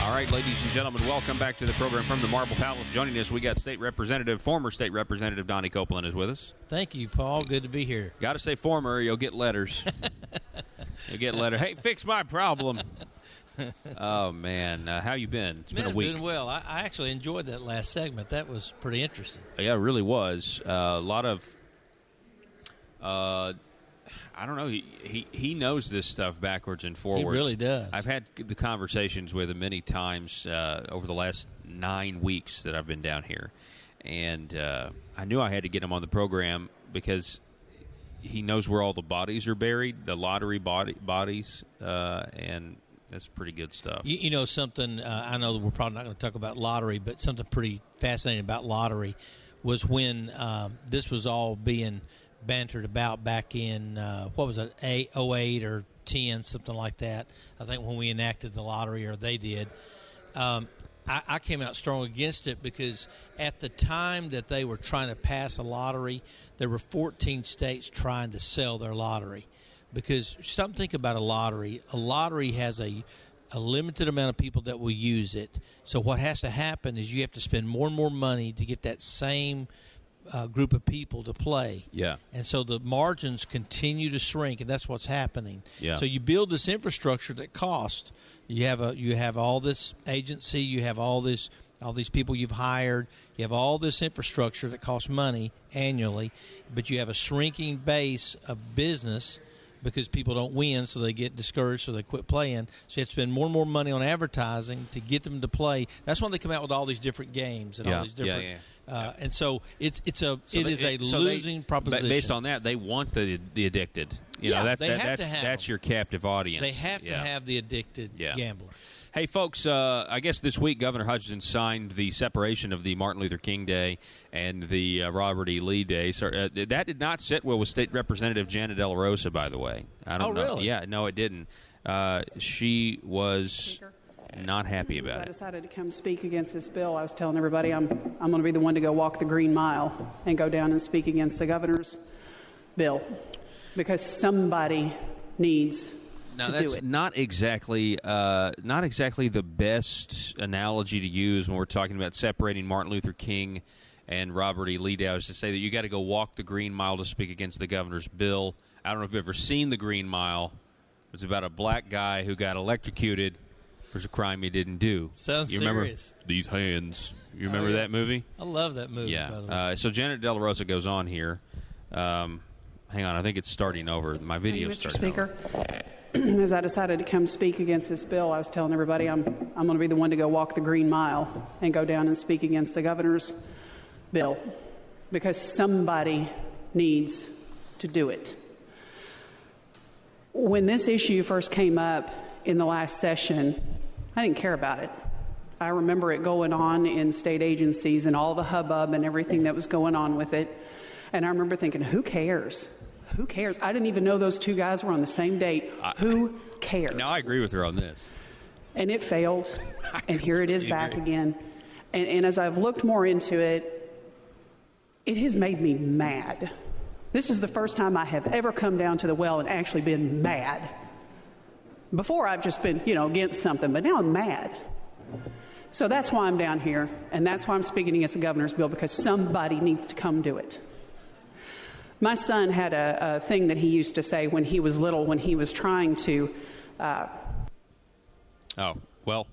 All right, ladies and gentlemen, welcome back to the program from the Marble Palace. Joining us, we got former State Representative Donnie Copeland is with us. Thank you, Paul. Good to be here. Got to say former, or you'll get letters. You'll get letters. Hey, fix my problem. Oh, man. How you been? It's been a week. Doing well. I actually enjoyed that last segment. That was pretty interesting. Yeah, it really was. A lot of... I don't know. He knows this stuff backwards and forwards. He really does. I've had the conversations with him many times over the last 9 weeks that I've been down here. And I knew I had to get him on the program because he knows where all the bodies are buried, the lottery bodies, and that's pretty good stuff. You know something, I know that we're probably not going to talk about lottery, but something pretty fascinating about lottery was when this was all being bantered about back in, what was it, 08 or 10, something like that. I think when we enacted the lottery, or they did. I came out strong against it because at the time that they were trying to pass a lottery, there were 14 states trying to sell their lottery. Because stop and think about a lottery. A lottery has a limited amount of people that will use it. So what has to happen is you have to spend more and more money to get that same group of people to play. Yeah. And so the margins continue to shrink, and that's what's happening. Yeah. So you build this infrastructure that costs. You have all this agency, you have all these people you've hired, you have all this infrastructure that costs money annually, but you have a shrinking base of business because people don't win, so they get discouraged, so they quit playing. So you have to spend more and more money on advertising to get them to play. That's when they come out with all these different games and all these different. And so it is a losing proposition. Based on that, they want the addicted. You know, that's your captive audience. They have to have the addicted gambler. Hey, folks, I guess this week Governor Hutchinson signed the separation of the Martin Luther King Day and the Robert E. Lee Day. So, that did not sit well with State Representative Janet De La Rosa, by the way. I don't know. Really? Yeah, no, it didn't. She was not happy about it. I decided to come speak against this bill. I was telling everybody I'm going to be the one to go walk the Green Mile and go down and speak against the governor's bill because somebody needs Now, that's not exactly the best analogy to use when we're talking about separating Martin Luther King and Robert E. Lee Day. I was to say that you got to go walk the Green Mile to speak against the governor's bill. I don't know if you've ever seen the Green Mile. It's about a black guy who got electrocuted for a crime he didn't do. Sounds serious. These hands. You remember that movie? I love that movie. Yeah. By the way. So Janet De La Rosa goes on here. Hang on, I think it's starting over. My video's starting over. Mr. Speaker, as I decided to come speak against this bill, I was telling everybody I'm going to be the one to go walk the Green Mile and go down and speak against the governor's bill because somebody needs to do it. When this issue first came up in the last session, I didn't care about it. I remember it going on in state agencies and all the hubbub and everything that was going on with it. And I remember thinking, who cares? Who cares? I didn't even know those two guys were on the same date. Who cares? No, I agree with her on this. And it failed. And here it is back again. And as I've looked more into it, it has made me mad. This is the first time I have ever come down to the well and actually been mad. Before I've just been, against something, but now I'm mad. So that's why I'm down here, and that's why I'm speaking against the governor's bill, because somebody needs to come do it. My son had a thing that he used to say when he was little, when he was trying to... we'll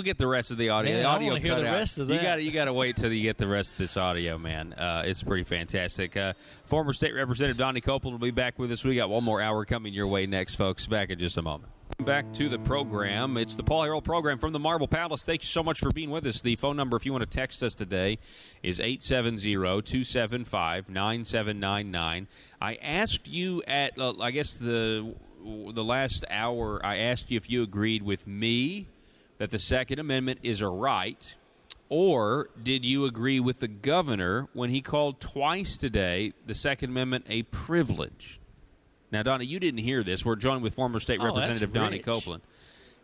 get the rest of the audio. Man, the audio I want to hear the rest of that. You got to wait till you get the rest of this audio, man. It's pretty fantastic. Former State Representative Donnie Copeland will be back with us. We got one more hour coming your way next, folks. Back in just a moment. Back to the program. It's the Paul Harrell program from the Marble Palace. Thank you so much for being with us. The phone number, if you want to text us today, is 870-275-9799. I asked you at, I guess the last hour, I asked you if you agreed with me that the Second Amendment is a right, or did you agree with the governor when he called twice today the Second Amendment a privilege? Now, Donnie, you didn't hear this. We're joined with former State Representative Donnie Copeland.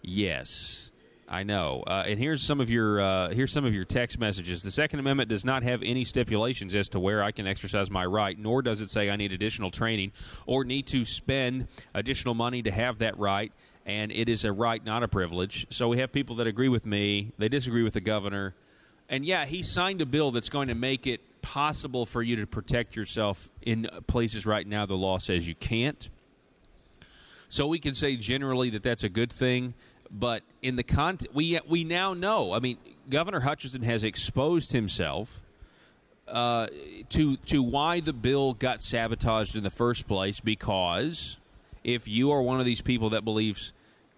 Yes, I know. And here's some of your text messages. The Second Amendment does not have any stipulations as to where I can exercise my right, nor does it say I need additional training or need to spend additional money to have that right. and it is a right, not a privilege. So we have people that agree with me. They disagree with the governor. And, yeah, he signed a bill that's going to make it possible for you to protect yourself in places right now the law says you can't. So we can say generally that that's a good thing. But in the we now know. I mean, Governor Hutchinson has exposed himself to why the bill got sabotaged in the first place, because if you are one of these people that believes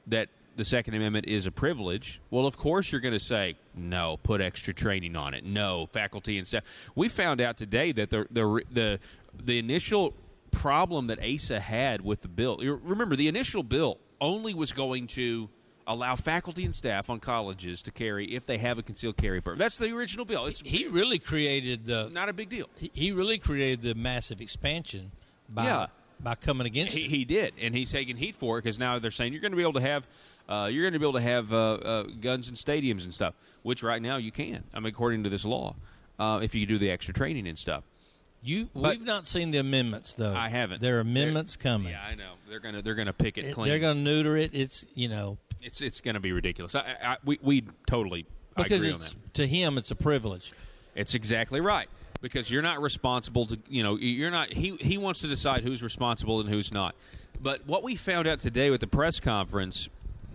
that the Second Amendment is a privilege, well, of course you're going to say, no, put extra training on it. No, faculty and staff. We found out today that the initial problem that ASA had with the bill, remember, the initial bill only was going to allow faculty and staff on colleges to carry if they have a concealed carry permit. That's the original bill. He really created not a big deal. He really created the massive expansion by coming against it. He did, and he's taking heat for it because now they're saying you're going to be able to have guns in stadiums and stuff, which right now you can. I mean, according to this law, if you do the extra training and stuff. We've not seen the amendments though. I haven't. There are amendments coming. Yeah, I know. They're gonna pick it clean. They're gonna neuter it. It's it's gonna be ridiculous. We totally agree on that. To him, it's a privilege. It's exactly right, because you're not responsible to you're not. He wants to decide who's responsible and who's not. But what we found out today with the press conference,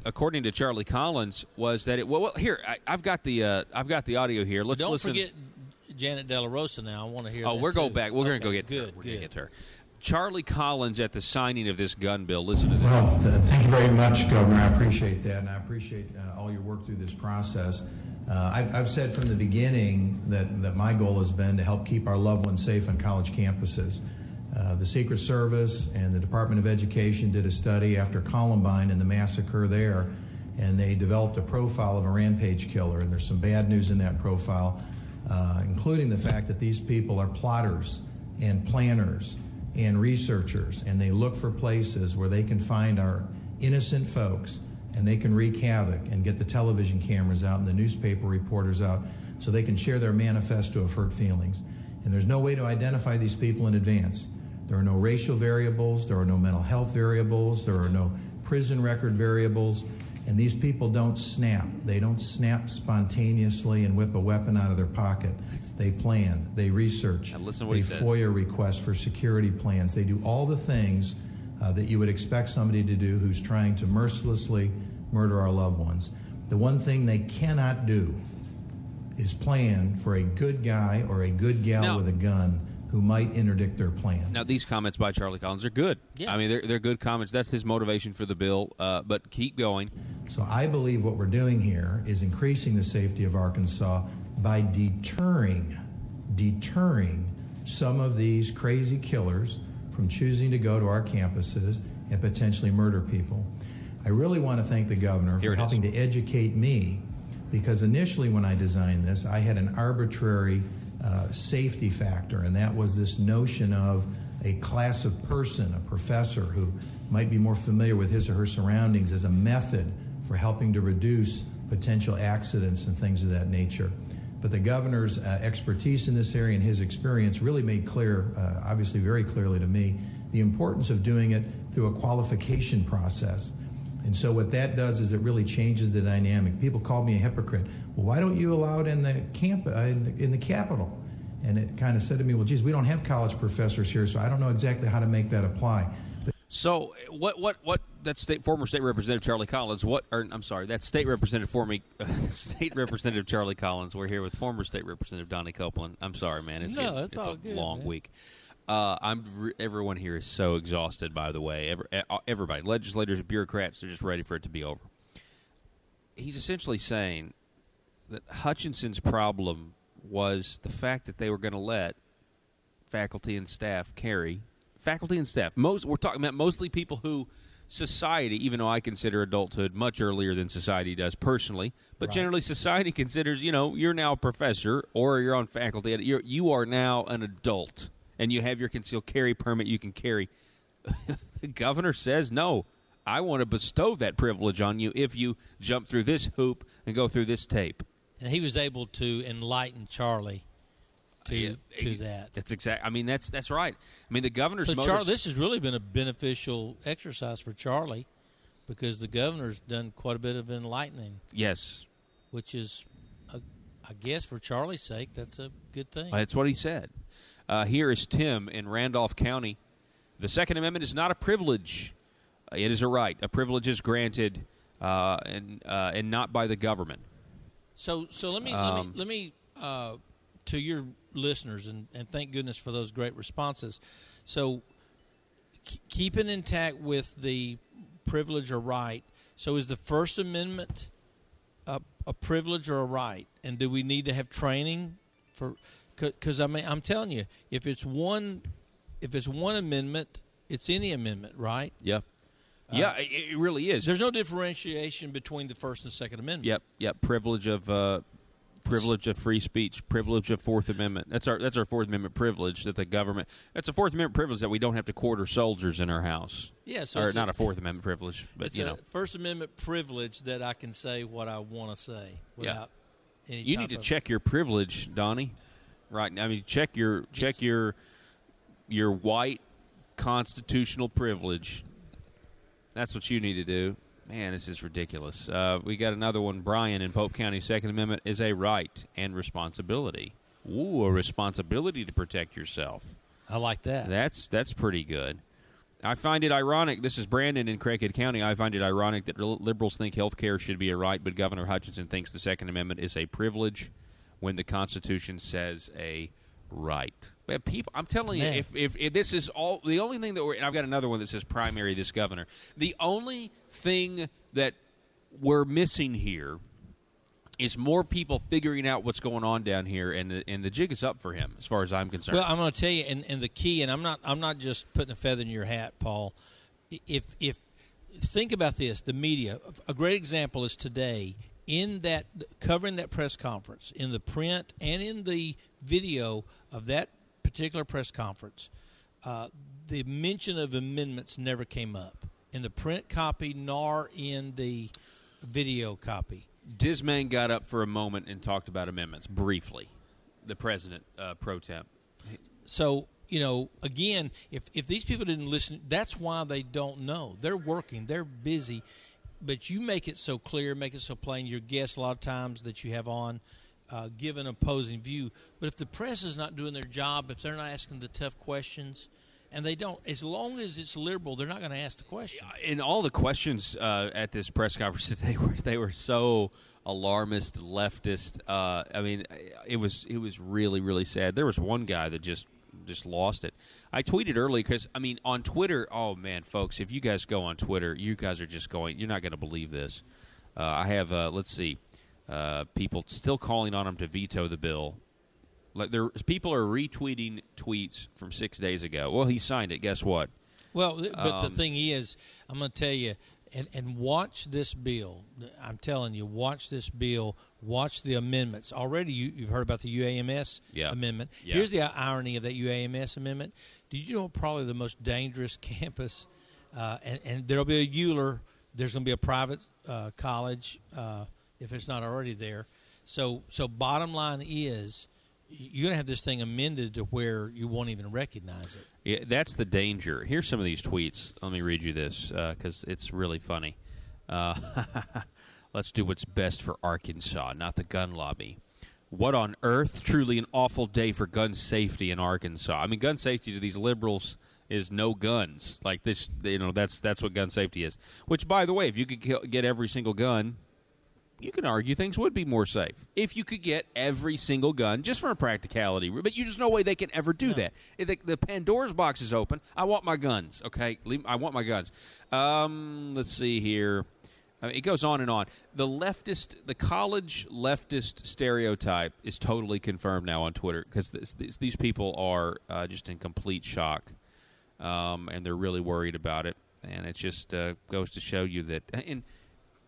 according to Charlie Collins, was that here I've got the audio here. Let's listen. Don't forget Janet De La Rosa now. I want to hear that we're going back. We're going to go get good, her. We're going to get to her. Charlie Collins at the signing of this gun bill. Listen to this. Well, thank you very much, Governor. I appreciate that, and I appreciate all your work through this process. I've said from the beginning that my goal has been to help keep our loved ones safe on college campuses. The Secret Service and the Department of Education did a study after Columbine and the massacre there, and they developed a profile of a rampage killer, and there's some bad news in that profile, including the fact that these people are plotters and planners and researchers, and they look for places where they can find our innocent folks, and they can wreak havoc and get the television cameras out and the newspaper reporters out so they can share their manifesto of hurt feelings. And there's no way to identify these people in advance. There are no racial variables, there are no mental health variables, there are no prison record variables, and these people don't snap. They don't snap spontaneously and whip a weapon out of their pocket. They plan, they research, they FOIA request for security plans. They do all the things that you would expect somebody to do who's trying to mercilessly murder our loved ones. The one thing they cannot do is plan for a good guy or a good gal with a gun who might interdict their plan. Now, these comments by Charlie Collins are good. Yeah. I mean, they're good comments. That's his motivation for the bill, but keep going. So I believe what we're doing here is increasing the safety of Arkansas by deterring some of these crazy killers from choosing to go to our campuses and potentially murder people. I really want to thank the governor for helping to educate me, because initially when I designed this, I had an arbitrary safety factor, and that was this notion of a class of person, a professor who might be more familiar with his or her surroundings as a method for helping to reduce potential accidents and things of that nature. But the governor's expertise in this area and his experience really made clear, obviously very clearly to me, the importance of doing it through a qualification process. And so what that does is it really changes the dynamic. People call me a hypocrite. Well, why don't you allow it in the in the Capitol? And it kind of said to me, well, geez, we don't have college professors here, so I don't know exactly how to make that apply. So what that former state representative Charlie Collins, that's state representative state representative Charlie Collins. We're here with former state representative Donnie Copeland. I'm sorry, man. It's all good, long man. Week. Everyone here is so exhausted, by the way. Everybody, legislators, bureaucrats, they're just ready for it to be over. He's essentially saying that Hutchinson's problem was the fact that they were going to let faculty and staff carry. Faculty and staff. We're talking about mostly people who society, even though I consider adulthood much earlier than society does personally, but generally society considers, you're now a professor or you're on faculty. You are now an adult, and you have your concealed carry permit. You can carry. The governor says, no, I want to bestow that privilege on you if you jump through this hoop and go through this tape. And he was able to enlighten Charlie to that. That's exact. I mean, that's right. I mean, the governor's Charlie, this has really been a beneficial exercise for Charlie, because the governor's done quite a bit of enlightening. Yes. Which is, I guess, for Charlie's sake, that's a good thing. That's what he said. Here is Tim in Randolph County. The Second Amendment is not a privilege. It is a right. A privilege is granted and not by the government. So let me to your listeners, and thank goodness for those great responses. So keeping intact with the privilege or right. So is the First Amendment a privilege or a right? And do we need to have training for? Because I'm telling you, if it's one amendment, it's any amendment, right? Yeah. Yeah, it really is. There's no differentiation between the First and Second Amendment. Yep. Privilege of free speech, privilege of Fourth Amendment. That's our Fourth Amendment privilege that the government. That's a Fourth Amendment privilege that we don't have to quarter soldiers in our house. Yeah, so or not a Fourth Amendment privilege, but it's a First Amendment privilege that I can say what I want to say without any. You need to check your privilege, Donnie. Right? I mean, check your white constitutional privilege. That's what you need to do. Man, this is ridiculous. We got another one. Brian in Pope County. Second Amendment is a right and responsibility. Ooh, a responsibility to protect yourself. I like that. That's pretty good. I find it ironic. This is Brandon in Craighead County. I find it ironic that liberals think health care should be a right, but Governor Hutchinson thinks the Second Amendment is a privilege when the Constitution says a right. But people, I'm telling you, if this is all, the only thing that and I've got another one that says primary this governor. The only thing that we're missing here is more people figuring out what's going on down here, and the jig is up for him as far as I'm concerned. Well, I'm going to tell you, and the key, and I'm not just putting a feather in your hat, Paul. If think about this, the media. A great example is today in that covering that press conference, in the print and in the video of that particular press conference, the mention of amendments never came up in the print copy nor in the video copy. Disman got up for a moment and talked about amendments briefly, the president pro temp. So, again, if these people didn't listen, that's why they don't know. They're working. They're busy. But you make it so clear, make it so plain. Your guests, a lot of times that you have on, give an opposing view. But if the press is not doing their job, if they're not asking the tough questions, and they don't, as long as it's liberal, they're not going to ask the question. In all the questions at this press conference, they were so alarmist, leftist. I mean, it was really, really sad. There was one guy that just lost it. I tweeted early because, I mean, on Twitter, oh, man, folks, if you guys go on Twitter, you guys are just going, you're not going to believe this. I have, let's see, people still calling on him to veto the bill. Like people are retweeting tweets from 6 days ago. Well, he signed it. Guess what? Well, but the thing is, I'm going to tell you, and watch this bill. I'm telling you, watch this bill. Watch the amendments. Already you've heard about the UAMS amendment. Yeah. Here's the irony of that UAMS amendment. Did you know probably the most dangerous campus, and there will be a Euler, there's going to be a private college if it's not already there. So bottom line is, you're going to have this thing amended to where you won't even recognize it. Yeah, that's the danger. Here's some of these tweets. Let me read you this because it's really funny. Let's do what's best for Arkansas, not the gun lobby. What on earth? Truly an awful day for gun safety in Arkansas. I mean, gun safety to these liberals is no guns. Like this, that's what gun safety is. Which, by the way, if you could get every single gun, you can argue things would be more safe if you could get every single gun just for a practicality. But there's no way they can ever do that. The Pandora's box is open. I want my guns, okay? I want my guns. Let's see here. I mean, it goes on and on. The college leftist stereotype is totally confirmed now on Twitter because these people are just in complete shock, and they're really worried about it. And it just goes to show you that –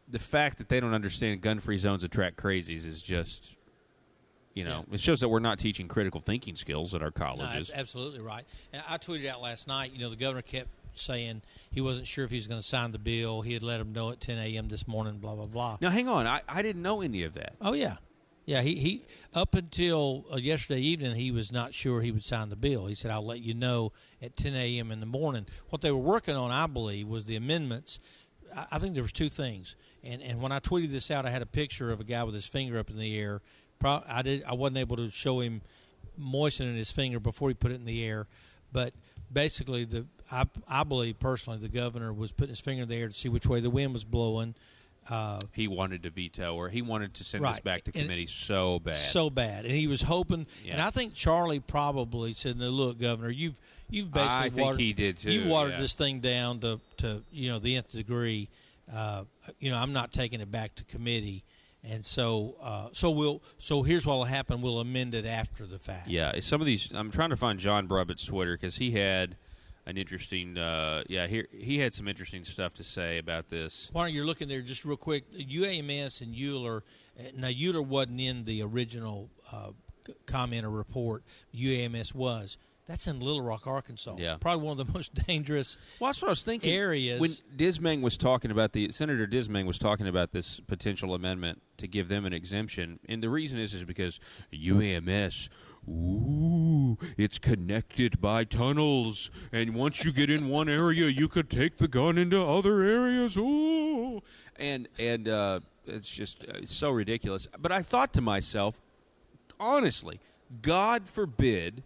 the fact that they don't understand gun-free zones attract crazies is just, it shows that we're not teaching critical thinking skills at our colleges. No, that's absolutely right. And I tweeted out last night, the governor kept saying he wasn't sure if he was going to sign the bill. He had let him know at 10 a.m. this morning, blah, blah, blah. Now, hang on. I didn't know any of that. Oh, yeah. Yeah, he up until yesterday evening, he was not sure he would sign the bill. He said, I'll let you know at 10 a.m. in the morning. What they were working on, I believe, was the amendments I think there was two things. And when I tweeted this out, I had a picture of a guy with his finger up in the air. I wasn't able to show him moistening his finger before he put it in the air, but basically, I believe personally the governor was putting his finger in the air to see which way the wind was blowing. He wanted to veto, or he wanted to send right. us back to committee so bad, and he was hoping. Yeah. And I think Charlie probably said, "No, look, Governor, you've basically I think he did too. You've watered this thing down to the nth degree. I'm not taking it back to committee." And so here's what will happen. We'll amend it after the fact. Yeah, some of these. I'm trying to find John Brubbett's Twitter because he had an interesting. He had some interesting stuff to say about this. Why don't you looking there just real quick? UAMS and Euler. Now Euler wasn't in the original comment or report. UAMS was. That's in Little Rock, Arkansas. Yeah. Probably one of the most dangerous Well, that's what I was thinking. Areas. When Senator Dismang was talking about this potential amendment to give them an exemption, and the reason is because UAMS, it's connected by tunnels, and once you get in one area, you could take the gun into other areas. Ooh. And it's just it's so ridiculous. But I thought to myself, honestly, God forbid.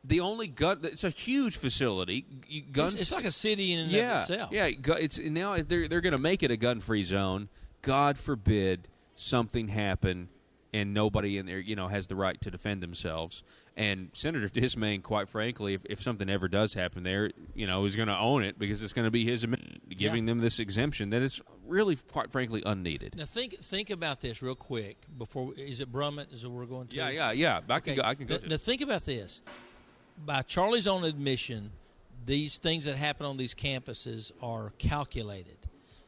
The only gun. It's a huge facility. Guns. It's like a city in and of itself. Yeah. It's now they're going to make it a gun-free zone. God forbid something happen and nobody in there has the right to defend themselves. And Senator Dismang, quite frankly, if something ever does happen there, is going to own it because it's going to be his amendment giving them this exemption that is really, quite frankly, unneeded. Now think about this real quick before. Is it Brummett? Is it we're going to? Yeah. I can go. Now think about this. By Charlie's own admission, these things that happen on these campuses are calculated.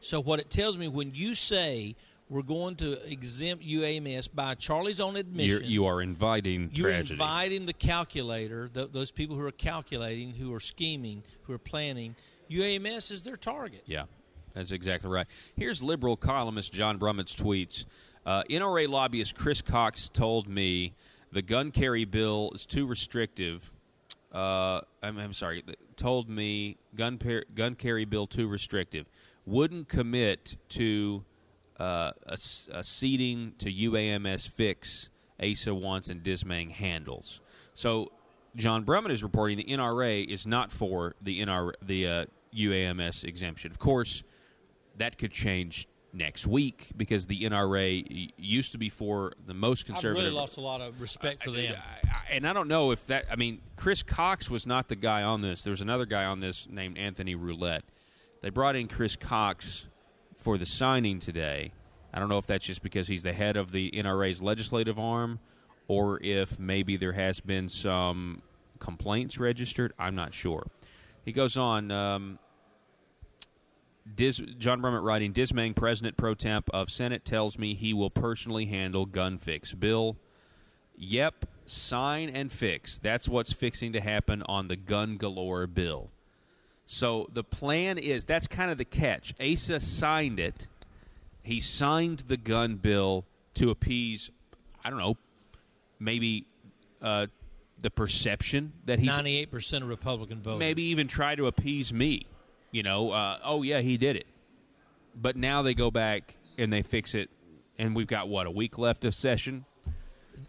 So what it tells me, when you say we're going to exempt UAMS by Charlie's own admission, you are inviting you're tragedy. inviting the calculator, those people who are calculating, who are scheming, who are planning. UAMS is their target. Yeah, that's exactly right. Here's liberal columnist John Brummett's tweets. NRA lobbyist Chris Cox told me the gun carry bill is too restrictive. I'm sorry. Told me gun carry bill too restrictive. Wouldn't commit to a ceding to UAMS fix Asa wants and Dismang handles. So John Brummett is reporting the NRA is not for the UAMS exemption. Of course, that could change next week because the NRA used to be for the most conservative. I've really lost a lot of respect for them. And I don't know if that – I mean, Chris Cox was not the guy on this. There was another guy on this named Anthony Roulette. They brought in Chris Cox for the signing today. I don't know if that's just because he's the head of the NRA's legislative arm or if maybe there has been some complaints registered. I'm not sure. He goes on John Brummett writing, Dismang, President Pro Temp of Senate, tells me he will personally handle gun fix bill. Yep, sign and fix. That's what's fixing to happen on the gun galore bill. So the plan is, that's kind of the catch. Asa signed it. He signed the gun bill to appease, I don't know, maybe the perception that he's 98% of Republican voters. Maybe even try to appease me. Oh, yeah, he did it. But now they go back and they fix it, and we've got, a week left of session?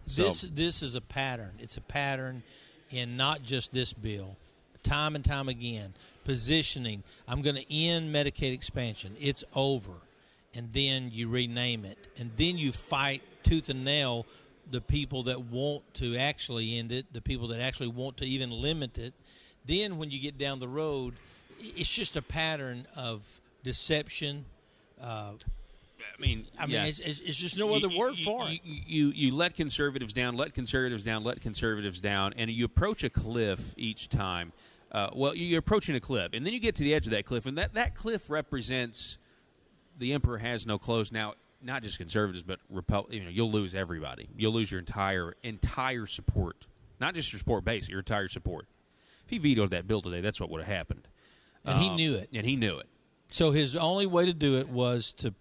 This is a pattern. It's a pattern in not just this bill. Time and time again, positioning. I'm going to end Medicaid expansion. It's over. And then you rename it. And then you fight tooth and nail the people that want to actually end it, the people that actually want to even limit it. Then when you get down the road, it's just a pattern of deception. It's just no other word for it. You let conservatives down, let conservatives down, let conservatives down, and you approach a cliff each time. You're approaching a cliff, and then you get to the edge of that cliff, and that cliff represents the emperor has no clothes. Now, not just conservatives, but you'll lose everybody. You'll lose your entire support, not just your support base, your entire support. If he vetoed that bill today, that's what would have happened. And he knew it. And he knew it. So his only way to do it was to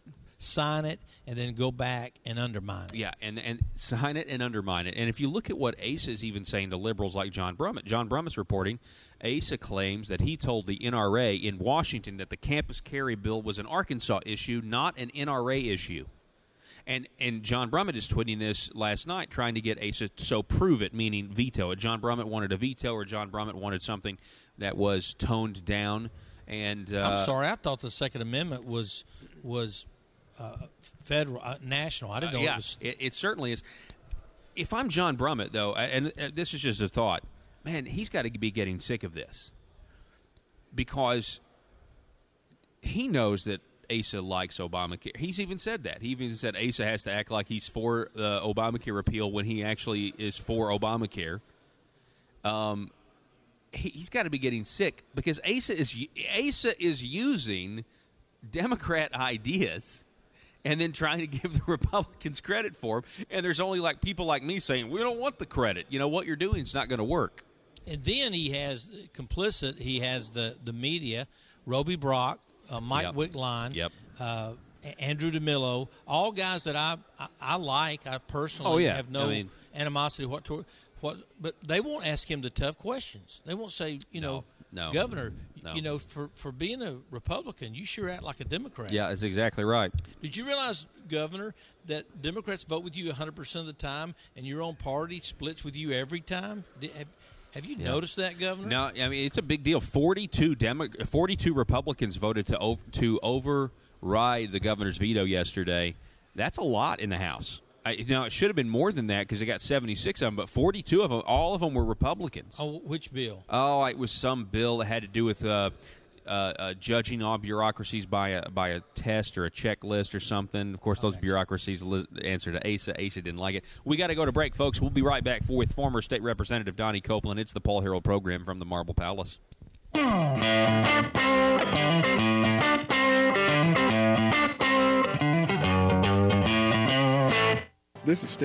sign it, and then go back and undermine it. Yeah, and sign it and undermine it. And if you look at what Asa is even saying to liberals like John Brummett's reporting, Asa claims that he told the NRA in Washington that the campus carry bill was an Arkansas issue, not an NRA issue. And John Brummett is tweeting this last night, trying to get Asa so prove it, meaning veto it. John Brummett wanted a veto, or John Brummett wanted something that was toned down. And I'm sorry, I thought the Second Amendment was federal, national. I didn't know it was. It certainly is. If I'm John Brummett, though, and this is just a thought, man, he's got to be getting sick of this, because he knows that Asa likes Obamacare. He's even said that. He even said Asa has to act like he's for Obamacare repeal when he actually is for Obamacare. He's got to be getting sick, because Asa is using Democrat ideas and then trying to give the Republicans credit for them. And there's only like people like me saying, we don't want the credit. You know, what you're doing is not going to work. And then he has complicit. He has the media, Roby Brock, Mike Wickline, Andrew DeMillo, all guys that I like. I personally have no animosity but they won't ask him the tough questions. They won't say, Governor, for being a Republican, you sure act like a Democrat. Yeah, that's exactly right. Did you realize, Governor, that Democrats vote with you 100% of the time, and your own party splits with you every time? Have you noticed that, Governor? No, I mean, it's a big deal. 42 Republicans voted to override the governor's veto yesterday. That's a lot in the House. It should have been more than that, because they got 76 of them, but 42 of them, all of them were Republicans. Oh, which bill? Oh, it was some bill that had to do with judging all bureaucracies by a test or a checklist or something. Of course, those bureaucracies answer to Asa. Asa didn't like it. We got to go to break, folks. We'll be right back with former State Representative Donnie Copeland. It's the Paul Harold program from the Marble Palace. This is Steve.